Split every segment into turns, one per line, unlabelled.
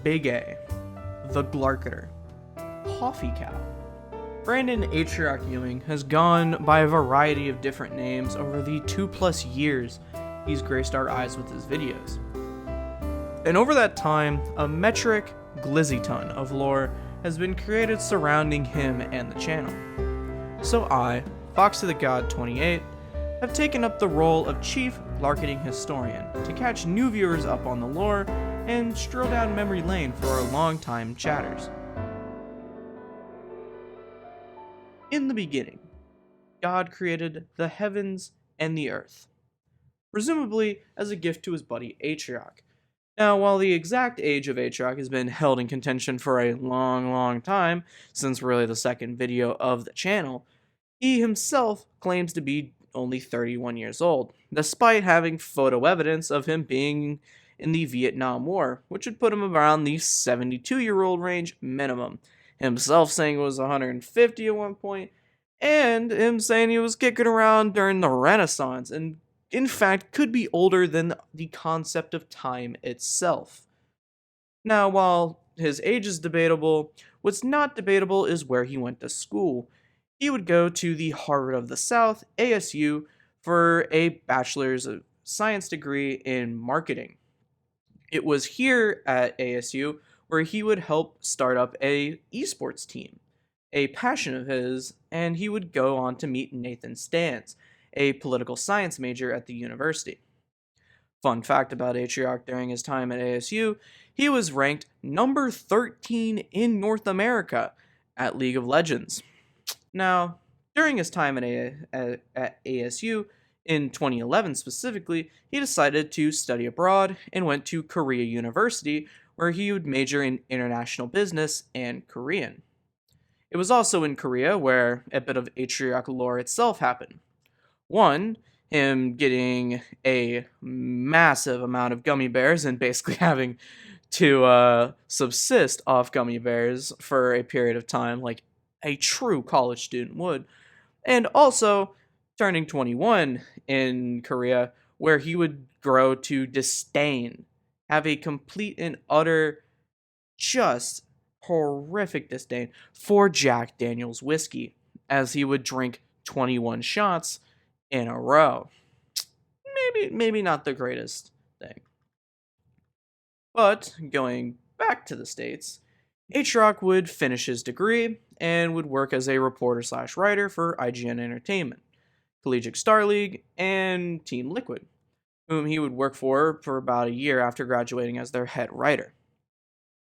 Big A, the Glarketer, Coffee Cow. Brandon Atrioc Ewing has gone by a variety of different names over the 2+ years he's graced our eyes with his videos. And over that time, a metric glizzy-ton of lore has been created surrounding him and the channel. So I, Fox to the God 28, have taken up the role of chief marketing historian to catch new viewers up on the lore and stroll down memory lane for our longtime chatters. In the beginning, God created the heavens and the earth, presumably as a gift to his buddy Atrioc. Now, while the exact age of Atrioc has been held in contention for a long time, since really the second video of the channel, he himself claims to be only 31 years old, despite having photo evidence of him being in the Vietnam War, which would put him around the 72-year-old range minimum, himself saying it was 150 at one point, and him saying he was kicking around during the Renaissance, and in fact could be older than the concept of time itself. Now, while his age is debatable, what's not debatable is where he went to school. He would go to the Harvard of the South, ASU, for a Bachelor's of Science degree in marketing. It was here at ASU where he would help start up a esports team, a passion of his, and he would go on to meet Nathan Stans, a political science major at the university. Fun fact about Atrioc during his time at ASU, he was ranked number 13 in North America at League of Legends. Now, during his time at ASU, in 2011 specifically, he decided to study abroad and went to Korea University, where he would major in international business and Korean. It was also in Korea where a bit of Atrioc lore itself happened. One, him getting a massive amount of gummy bears and basically having to subsist off gummy bears for a period of time, like a true college student would, and also turning 21 in Korea, where he would grow to disdain, have a complete and utter, just horrific disdain for Jack Daniel's whiskey, as he would drink 21 shots in a row. Maybe not the greatest thing. But going back to the States, Atrioc would finish his degree and would work as a reporter/writer for IGN Entertainment, Collegiate Star League, and Team Liquid, whom he would work for about a year after graduating as their head writer.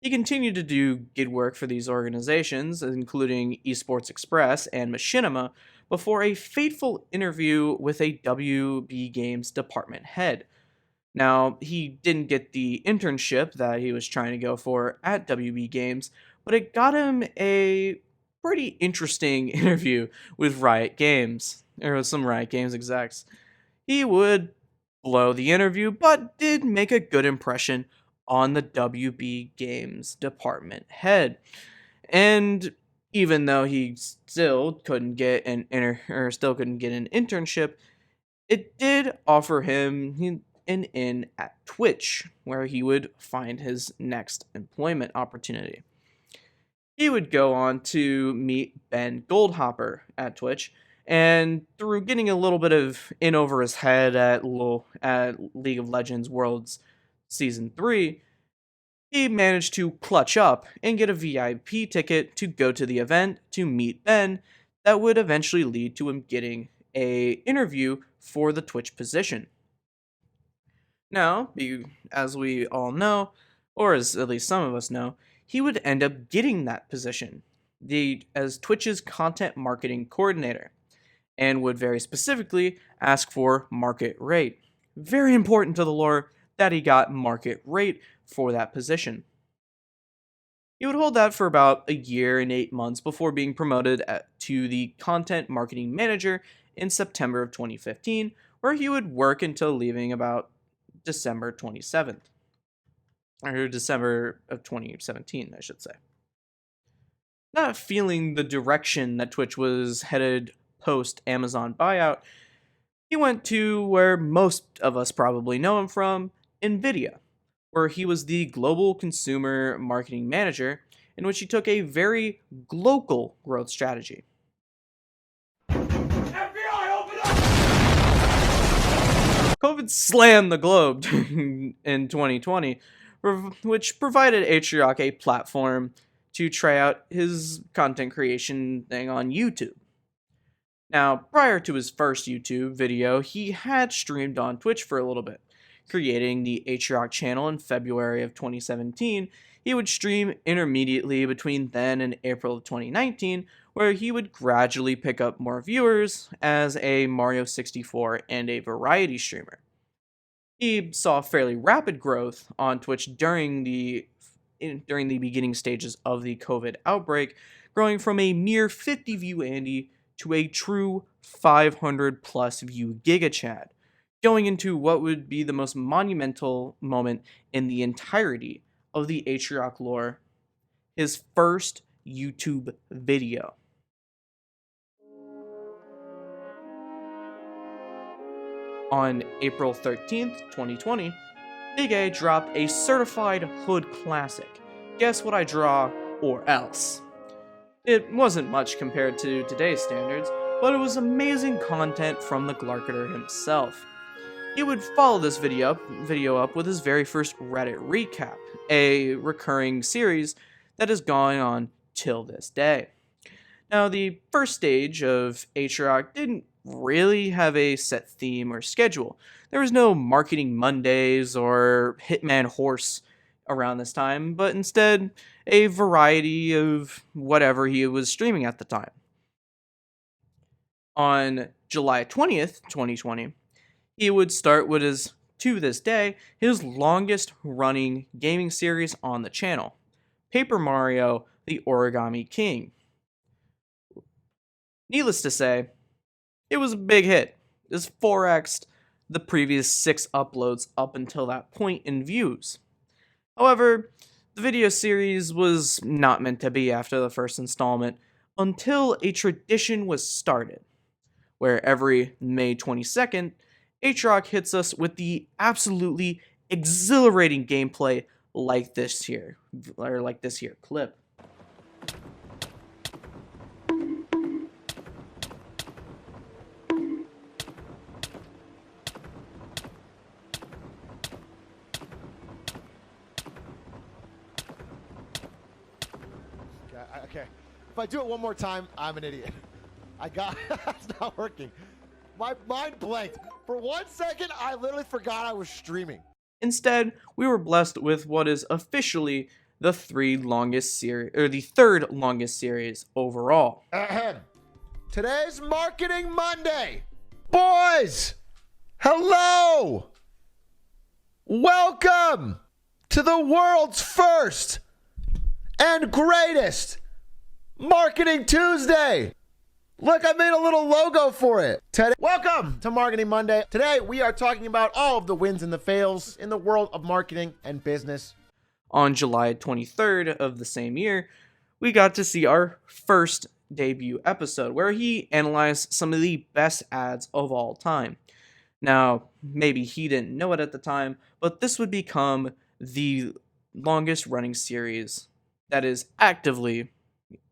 He continued to do good work for these organizations, including Esports Express and Machinima, before a fateful interview with a WB Games department head. Now, he didn't get the internship that he was trying to go for at WB Games, but it got him a pretty interesting interview with Riot Games, or with some Riot Games execs. He would blow the interview, but did make a good impression on the WB Games department head. And even though he still couldn't get an internship, it did offer him an in at Twitch, where he would find his next employment opportunity. He would go on to meet Ben Goldhopper at Twitch, and through getting a little bit of in over his head at League of Legends Worlds Season 3, he managed to clutch up and get a VIP ticket to go to the event to meet Ben that would eventually lead to him getting an interview for the Twitch position. Now, as we all know, or as at least some of us know, he would end up getting that position as Twitch's content marketing coordinator, and would very specifically ask for market rate. Very important to the lore that he got market rate for that position. He would hold that for about a year and 8 months before being promoted to the content marketing manager in September of 2015, where he would work until leaving about December 27th. Or December of 2017, I should say. Not feeling the direction that Twitch was headed post Amazon buyout, he went to where most of us probably know him from, Nvidia, where he was the global consumer marketing manager, in which he took a very local growth strategy.
FBI, open up!
COVID slammed the globe in 2020, which provided Atrioc a platform to try out his content creation thing on YouTube. Now, prior to his first YouTube video, he had streamed on Twitch for a little bit. Creating the Atrioc channel in February of 2017, he would stream intermediately between then and April of 2019, where he would gradually pick up more viewers as a Mario 64 and a variety streamer. He saw fairly rapid growth on Twitch during the beginning stages of the COVID outbreak, growing from a mere 50 view Andy to a true 500 plus view Giga Chad, going into what would be the most monumental moment in the entirety of the Atrioc lore, his first YouTube video. On April 13th, 2020, Big A dropped a certified hood classic, Guess What I Draw or Else. It wasn't much compared to today's standards, but it was amazing content from the Glarketer himself. He would follow this video up with his very first Reddit recap, a recurring series that is going on till this day. Now, the first stage of Atrioc didn't really have a set theme or schedule. There was no Marketing Mondays or Hitman Horse around this time, but instead a variety of whatever he was streaming at the time. On July 20th, 2020, he would start what is, to this day, his longest running gaming series on the channel, Paper Mario: The Origami King. Needless to say, it was a big hit. It 4x'd the previous 6 uploads up until that point in views. However, the video series was not meant to be after the first installment until a tradition was started, where every May 22nd, Atrioc hits us with the absolutely exhilarating gameplay like this here clip.
Okay. If I do it one more time, I'm an idiot. It's not working. My mind blanked. For 1 second, I literally forgot I was streaming.
Instead, we were blessed with what is officially the third longest series overall.
Today's Marketing Monday. Boys, hello. Welcome to the world's first and greatest Marketing Tuesday. Look, I made a little logo for it. Welcome to Marketing Monday. Today, we are talking about all of the wins and the fails in the world of marketing and business.
On July 23rd of the same year, we got to see our first debut episode where he analyzed some of the best ads of all time. Now, maybe he didn't know it at the time, but this would become the longest running series that is actively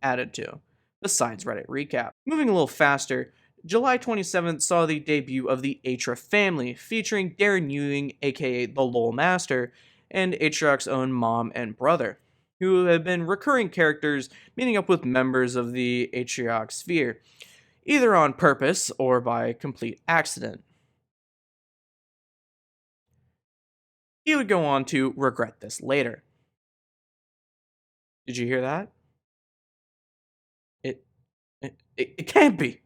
added to, besides Reddit Recap. Moving a little faster, July 27th saw the debut of the Atra family, featuring Darren Ewing, aka the LOL Master, and Atrioc's own mom and brother, who have been recurring characters meeting up with members of the Atrioc sphere, either on purpose or by complete accident. He would go on to regret this later. Did you hear that? It can't be.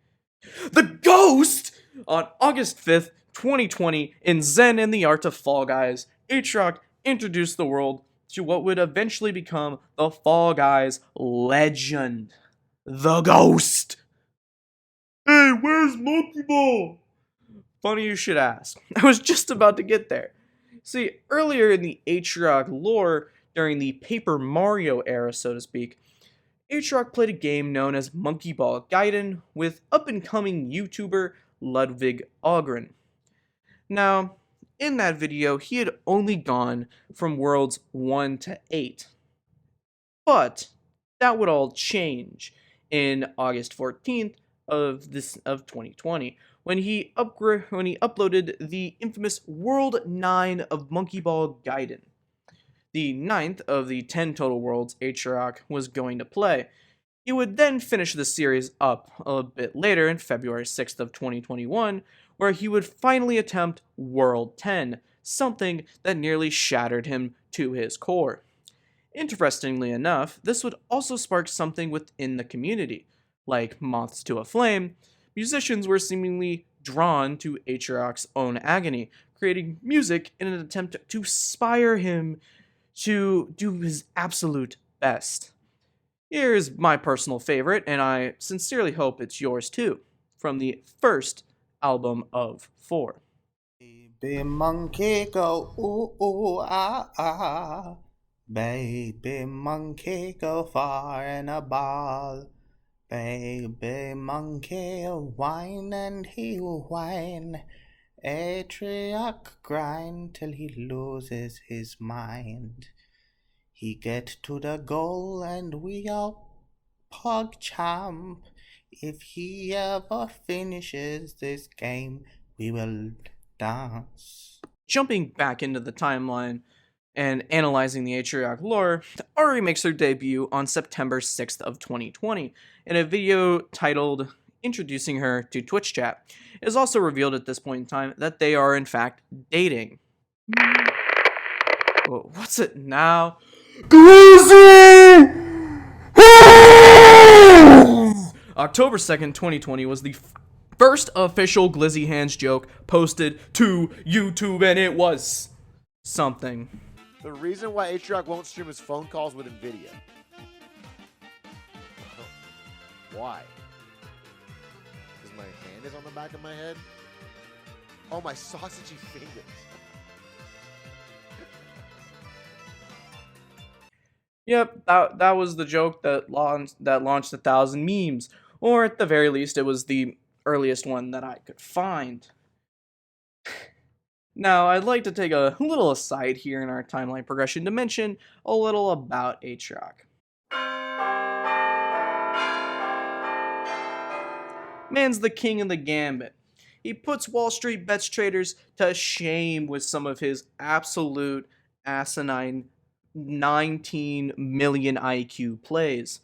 The Ghost! On August 5th, 2020, in Zen and the Art of Fall Guys, Atrioc introduced the world to what would eventually become the Fall Guys legend, the Ghost. Hey, where's Monkey Ball? Funny you should ask. I was just about to get there. See, earlier in the Atrioc lore, during the Paper Mario era, so to speak, Atrioc played a game known as Monkey Ball Gaiden with up-and-coming YouTuber Ludwig Ogren. Now, in that video, he had only gone from worlds 1 to 8. But that would all change in August 14th of 2020 when he uploaded the infamous World 9 of Monkey Ball Gaiden, the ninth of the 10 total worlds Atrioc was going to play. He would then finish the series up a bit later in February 6th of 2021, where he would finally attempt World 10, something that nearly shattered him to his core. Interestingly enough, this would also spark something within the community. Like moths to a flame, musicians were seemingly drawn to Atrioc's own agony, creating music in an attempt to inspire him to do his absolute best. Here's my personal favorite, and I sincerely hope it's yours too, from the first album of 4.
Baby monkey go ooh ooh ah ah. Baby monkey go far in a ball. Baby monkey whine and he whine. Atrioc grind till he loses his mind. He get to the goal and we all pug champ. If he ever finishes this game, we will dance.
Jumping back into the timeline and analyzing the Atrioc lore, Ari makes her debut on September 6th of 2020 in a video titled Introducing Her to Twitch Chat. It is also revealed at this point in time that they are in fact dating. Whoa, what's it now? October 2nd, 2020 was the first official Glizzy Hands joke posted to YouTube, and it was something.
The reason why Atrioc won't stream his phone calls with NVIDIA. Why? Because my hand is on the back of my head? Oh, my sausagey fingers.
Yep, that was the joke that launched 1,000 memes, or at the very least, it was the earliest one that I could find. Now, I'd like to take a little aside here in our timeline progression to mention a little about Atrioc. Man's the king of the gambit. He puts Wall Street bets traders to shame with some of his absolute asinine 19 million IQ plays,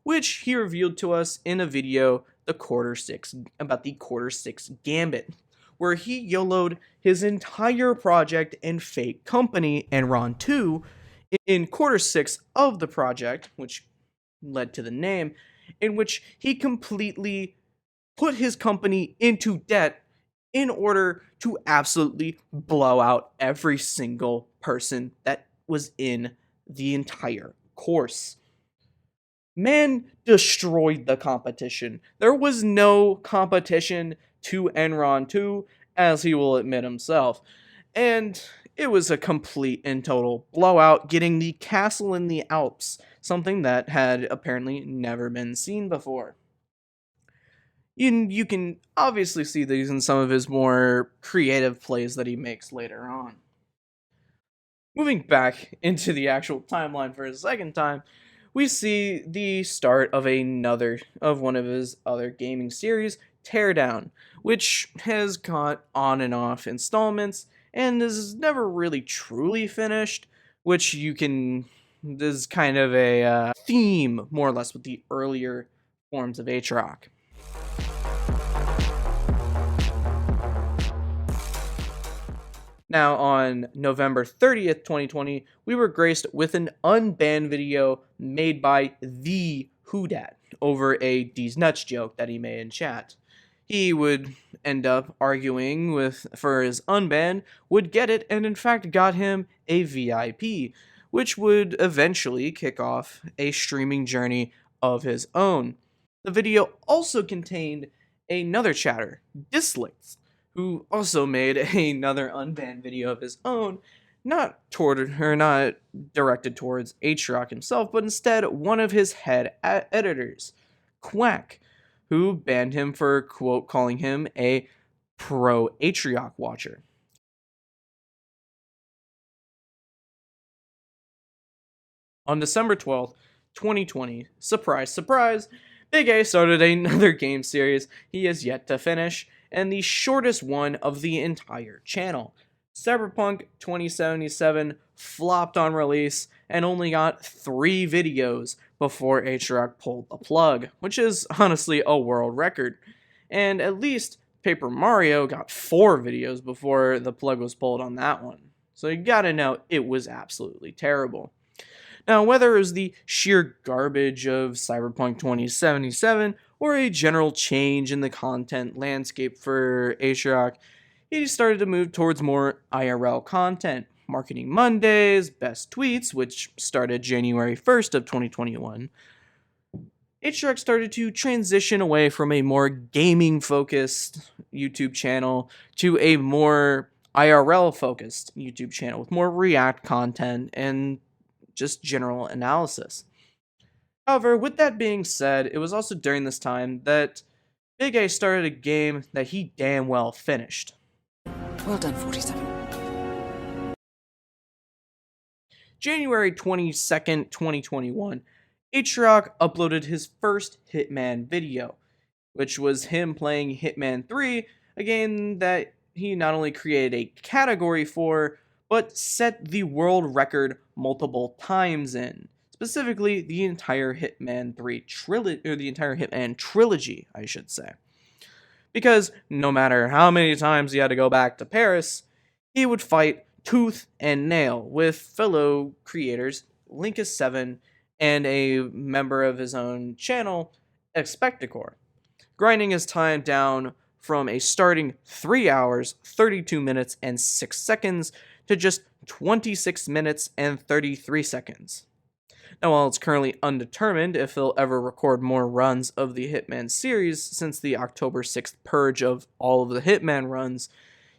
which he revealed to us in a video about the quarter 6 gambit, where he YOLO'd his entire project and fake company, Enron 2, in quarter 6 of the project, which led to the name, in which he completely put his company into debt in order to absolutely blow out every single person that was in the entire course. Man destroyed the competition. There was no competition to Enron 2, as he will admit himself. And it was a complete and total blowout, getting the castle in the Alps, something that had apparently never been seen before. You can obviously see these in some of his more creative plays that he makes later on. Moving back into the actual timeline for a second time, we see the start of one of his other gaming series, Teardown, which has got on and off installments and is never really truly finished, which is kind of a theme, more or less, with the earlier forms of Atrioc. Now, on November 30th, 2020, we were graced with an unbanned video made by the Whodat over a D's Nuts joke that he made in chat. He would end up arguing for his unban, would get it, and in fact got him a VIP, which would eventually kick off a streaming journey of his own. The video also contained another chatter, Dislikes, who also made another unbanned video of his own, not directed towards Atrioc himself, but instead one of his head editors, Quack, who banned him for, quote, calling him a pro-Atrioc watcher. On December 12th, 2020, surprise, surprise, Big A started another game series he has yet to finish, and the shortest one of the entire channel. Cyberpunk 2077 flopped on release and only got 3 videos before Atrioc pulled the plug, which is honestly a world record. And at least Paper Mario got 4 videos before the plug was pulled on that one. So you gotta know it was absolutely terrible. Now, whether it was the sheer garbage of Cyberpunk 2077 or a general change in the content landscape for Atrioc, he started to move towards more IRL content. Marketing Mondays, Best Tweets, which started January 1st of 2021. Atrioc started to transition away from a more gaming-focused YouTube channel to a more IRL-focused YouTube channel with more React content and just general analysis. However, with that being said, it was also during this time that Big A started a game that he damn well finished.
Well done, 47.
January 22nd, 2021, Atrioc uploaded his first Hitman video, which was him playing Hitman 3, a game that he not only created a category for, but set the world record multiple times in. Specifically, the entire Hitman 3 trilogy, or the entire Hitman trilogy, I should say. Because no matter how many times he had to go back to Paris, he would fight tooth and nail with fellow creators Linkus7 and a member of his own channel, Expecticore, grinding his time down from a starting 3 hours, 32 minutes, and 6 seconds to just 26 minutes and 33 seconds. Now, while it's currently undetermined if he'll ever record more runs of the Hitman series since the October 6th purge of all of the Hitman runs,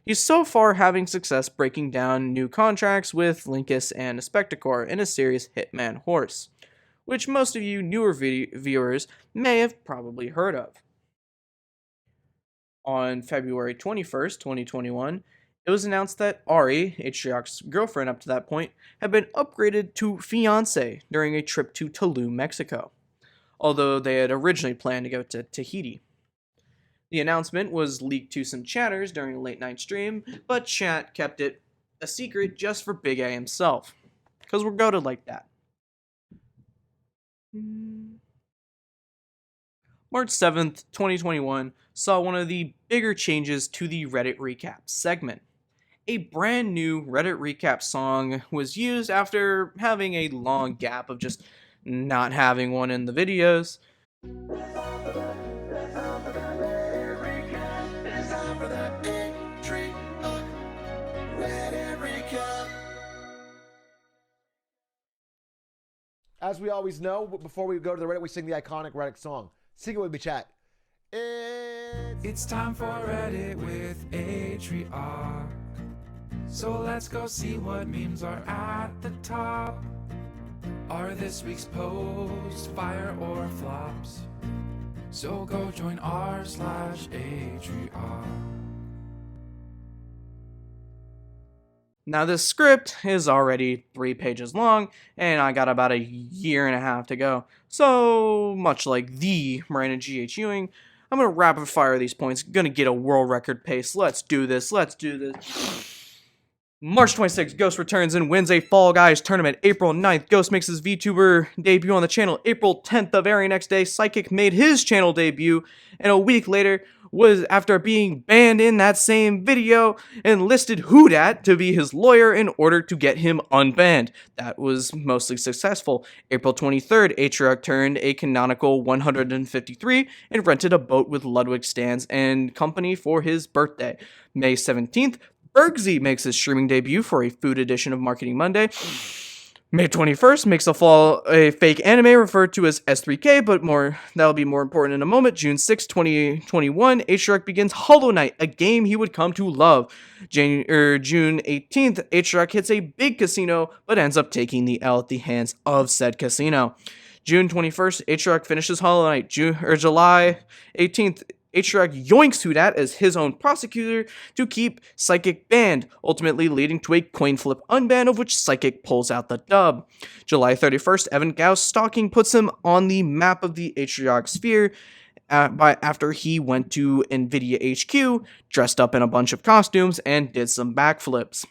he's so far having success breaking down new contracts with Linkus and Spectacore in his series Hitman Horse, which most of you newer viewers may have probably heard of. On February 21st, 2021, it was announced that Ari, Atrioc's girlfriend up to that point, had been upgraded to fiancé during a trip to Tulum, Mexico, although they had originally planned to go to Tahiti. The announcement was leaked to some chatters during a late night stream, but chat kept it a secret just for Big A himself, because we're goated like that. March 7th, 2021 saw one of the bigger changes to the Reddit recap segment. A brand new Reddit recap song was used after having a long gap of just not having one in the videos.
As we always know, before we go to the Reddit, we sing the iconic Reddit song. Sing it with me, chat.
It's time for Reddit with Atrioc. So let's go see what memes are at the top. Are this week's posts fire or flops? So go join r/Atrioc.
Now this script is already 3 pages long, and I got about a year and a half to go. So, much like the Miranda G.H. Ewing, I'm going to rapid fire these points, going to get a world record pace. Let's do this. March 26th, Ghost returns and wins a Fall Guys tournament. April 9th, Ghost makes his VTuber debut on the channel. April 10th, the very next day, Psychic made his channel debut, and a week later, was after being banned in that same video, enlisted Whodat to be his lawyer in order to get him unbanned. That was mostly successful. April 23rd, Atrioc turned a canonical 153 and rented a boat with Ludwig Stans and company for his birthday. May 17th, Bergsy makes his streaming debut for a food edition of Marketing Monday. May 21st makes a fake anime referred to as S3K, but that'll be more important in a moment. June 6, 2021, Atrioc begins Hollow Knight, a game he would come to love. June 18th, Atrioc hits a big casino, but ends up taking the L at the hands of said casino. June 21st, Atrioc finishes Hollow Knight. July 18th, Atrioc yoinks Hudat as his own prosecutor to keep Psychic banned, ultimately leading to a coin flip unban of which Psychic pulls out the dub. July 31st, Evan Gau's stalking puts him on the map of the Atrioc sphere after he went to NVIDIA HQ, dressed up in a bunch of costumes, and did some backflips.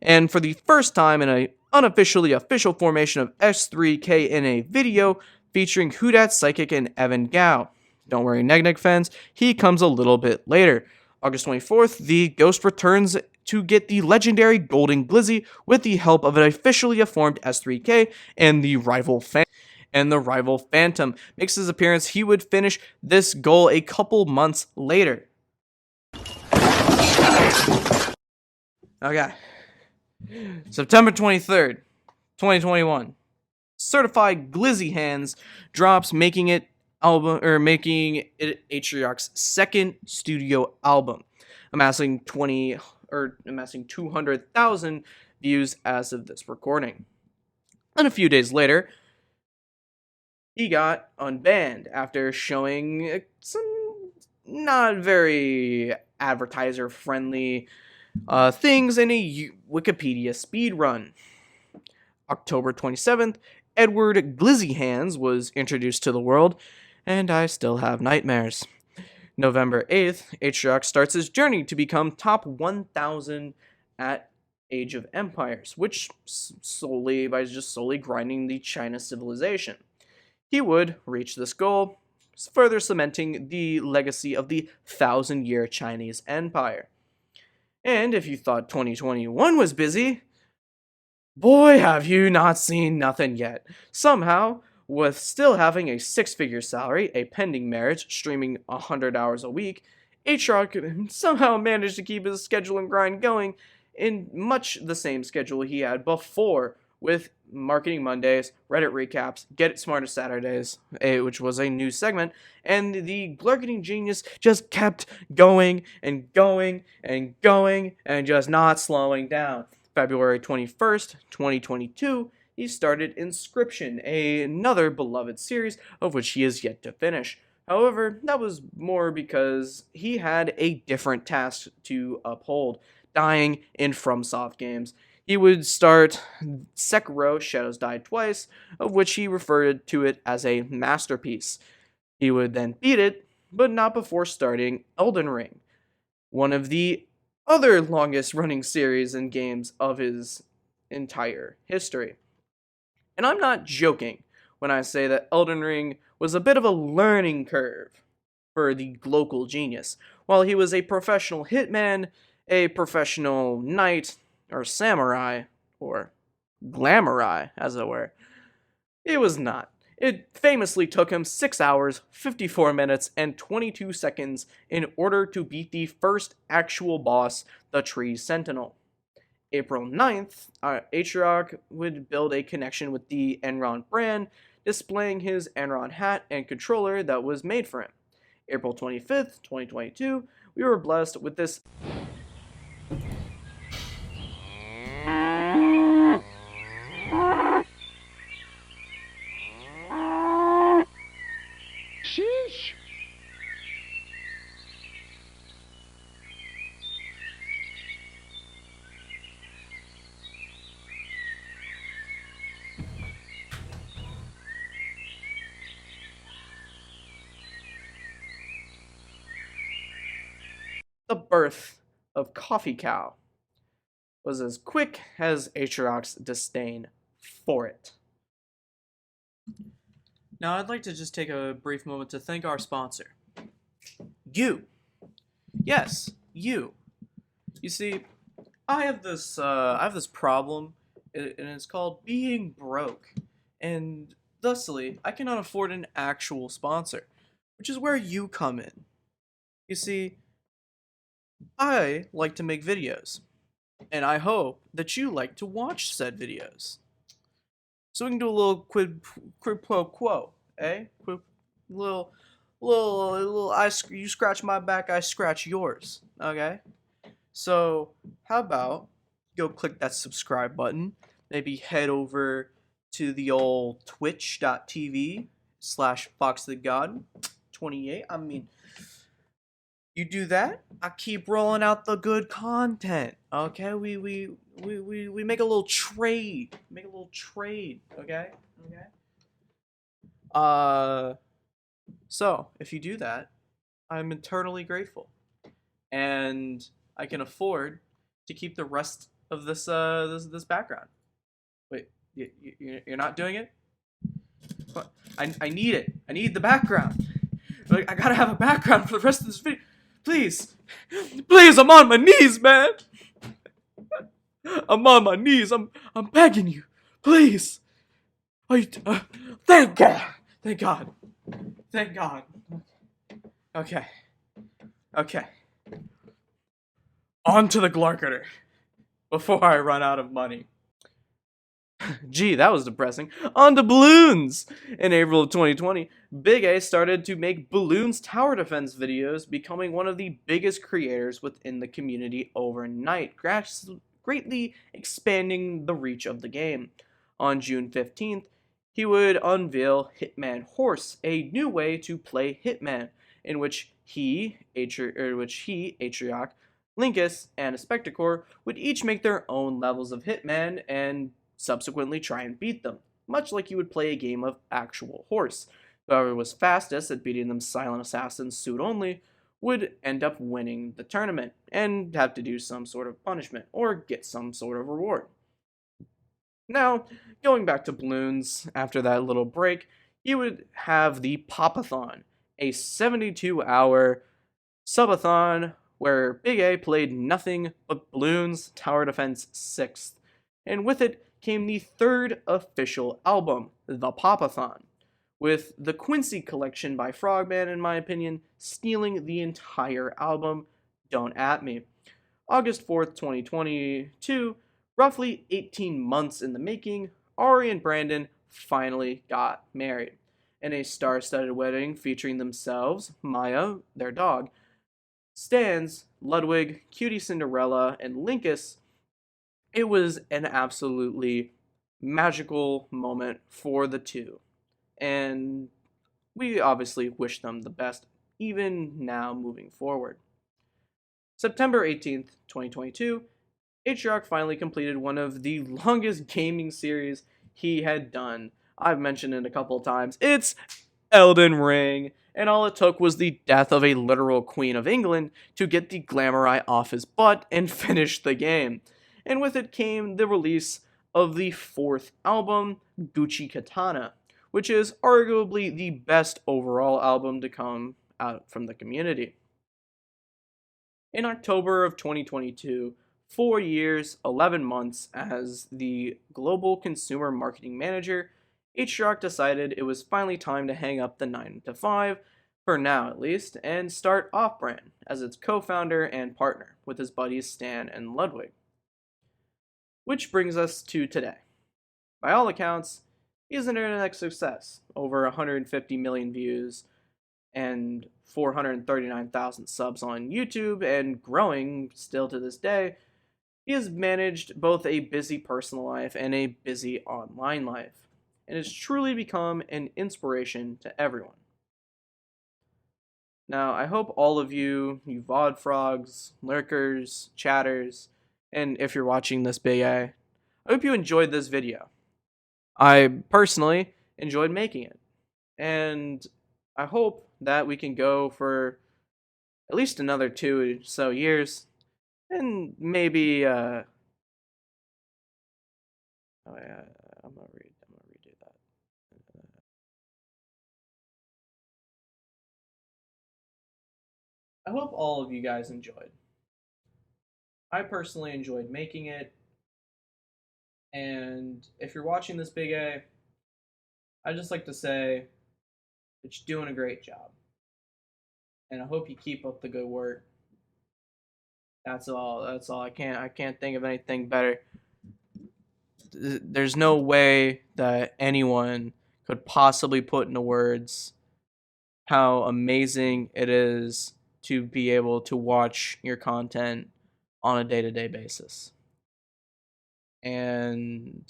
And for the first time in an unofficially official formation of S3K in a video featuring Hudat, Psychic, and Evan Gao. Don't worry, Neg fans, he comes a little bit later. August 24th, the Ghost returns to get the legendary Golden Glizzy with the help of an officially formed S3K and the rival Phantom makes his appearance. He would finish this goal a couple months later. Okay. September 23rd, 2021. Certified Glizzy Hands drops, making it Atrioc's second studio album, amassing 200,000 views as of this recording. And a few days later, he got unbanned after showing some not very advertiser-friendly things in a Wikipedia speedrun. October 27th, Edward Glizzy Hands was introduced to the world, and I still have nightmares. November 8th, Atrioc starts his journey to become top 1,000 at Age of Empires, which solely grinding the China civilization. He would reach this goal, further cementing the legacy of the 1,000-year Chinese Empire. And if you thought 2021 was busy, boy, have you not seen nothing yet. Somehow, with still having a six-figure salary, a pending marriage, streaming 100 hours a week, Atrioc somehow managed to keep his schedule and grind going in much the same schedule he had before, with Marketing Mondays, Reddit recaps, Get It Smarter Saturdays, which was a new segment, and the marketing genius just kept going and going and going and just not slowing down. February 21st, 2022, he started Inscription, another beloved series of which he is yet to finish. However, that was more because he had a different task to uphold, dying in FromSoft games. He would start Sekiro Shadows Die Twice, of which he referred to it as a masterpiece. He would then beat it, but not before starting Elden Ring, one of the other longest running series and games of his entire history. And I'm not joking when I say that Elden Ring was a bit of a learning curve for the local genius. While he was a professional hitman, a professional knight, or samurai, or glamorai, as it were, it was not. It famously took him 6 hours, 54 minutes, and 22 seconds in order to beat the first actual boss, the Tree Sentinel. April 9th, Atrioc would build a connection with the Enron brand, displaying his Enron hat and controller that was made for him. April 25th, 2022, we were blessed with this
Sheesh.
the birth of Coffee Cow was as quick as Atrioc's disdain for it. Now, I'd like to just take a brief moment to thank our sponsor. You. Yes, you. You see, I have this problem, and it's called being broke. And thusly, I cannot afford an actual sponsor, which is where you come in. You see, I like to make videos, and I hope that you like to watch said videos. So we can do a little quid pro quo, eh? Little, you scratch my back, I scratch yours, okay? So how about go click that subscribe button, maybe head over to the old twitch.tv/foxthegod28. You do that, I keep rolling out the good content. Okay, we make a little trade. Make a little trade. Okay, okay. Uh, so if you do that, I'm eternally grateful, and I can afford to keep the rest of this background. Wait, you're not doing it? What? I need it. I need the background. Like, I gotta have a background for the rest of this video. Please, please, I'm on my knees, man. I'm on my knees. I'm begging you. Please. Thank God. Thank God. Thank God. Okay. Okay. On to the Glarketer before I run out of money. Gee, that was depressing. On to balloons! In April of 2020, Big A started to make balloons tower defense videos, becoming one of the biggest creators within the community overnight, greatly expanding the reach of the game. On June 15th, he would unveil Hitman Horse, a new way to play Hitman, in which Atrioc, Linkus, and a Spectacore would each make their own levels of Hitman and subsequently try and beat them, much like you would play a game of actual horse. Whoever was fastest at beating them silent assassins suit only would end up winning the tournament and have to do some sort of punishment or get some sort of reward. Now, going back to balloons, after that little break, you would have the Popathon, a 72-hour subathon where Big A played nothing but balloons tower defense 6th, and with it came the third official album, The Popathon, with the Quincy collection by Frogman, in my opinion, stealing the entire album. Don't at me. August 4th, 2022, roughly 18 months in the making, Ari and Brandon finally got married. In a star-studded wedding featuring themselves, Maya, their dog, Stans, Ludwig, Cutie Cinderella, and Linkus, it was an absolutely magical moment for the two. And we obviously wish them the best, even now moving forward. September 18th, 2022, Atrioc finally completed one of the longest gaming series he had done. I've mentioned it a couple of times. It's Elden Ring, and all it took was the death of a literal Queen of England to get the glamour eye off his butt and finish the game. And with it came the release of the fourth album, Gucci Katana, which is arguably the best overall album to come out from the community. In October of 2022, 4 years, 11 months as the global consumer marketing manager, Atrioc decided it was finally time to hang up the 9 to 5, for now at least, and start Off-Brand as its co-founder and partner with his buddies Stan and Ludwig. Which brings us to today. By all accounts, he is an internet success, over 150 million views and 439,000 subs on YouTube, and growing still to this day. He has managed both a busy personal life and a busy online life, and has truly become an inspiration to everyone. Now, I hope all of you VOD frogs, lurkers, chatters, and if you're watching this Big A, I hope you enjoyed this video. I personally enjoyed making it, and I hope that we can go for at least another 2 or so years, and maybe I'm gonna redo that. I hope all of you guys enjoyed. I personally enjoyed making it, and if you're watching this Big A, I'd just like to say that you're doing a great job, and I hope you keep up the good work. That's all. That's all. I can't think of anything better. There's no way that anyone could possibly put into words how amazing it is to be able to watch your content on a day-to-day basis. And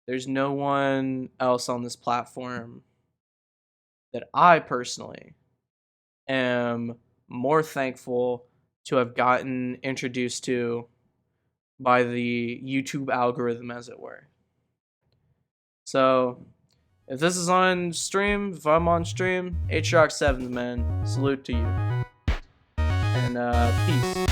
there's no one else on this platform that I personally am more thankful to have gotten introduced to by the YouTube algorithm, as it were. So, if this is on stream, if I'm on stream, Atrioc 7th, man, salute to you. And peace.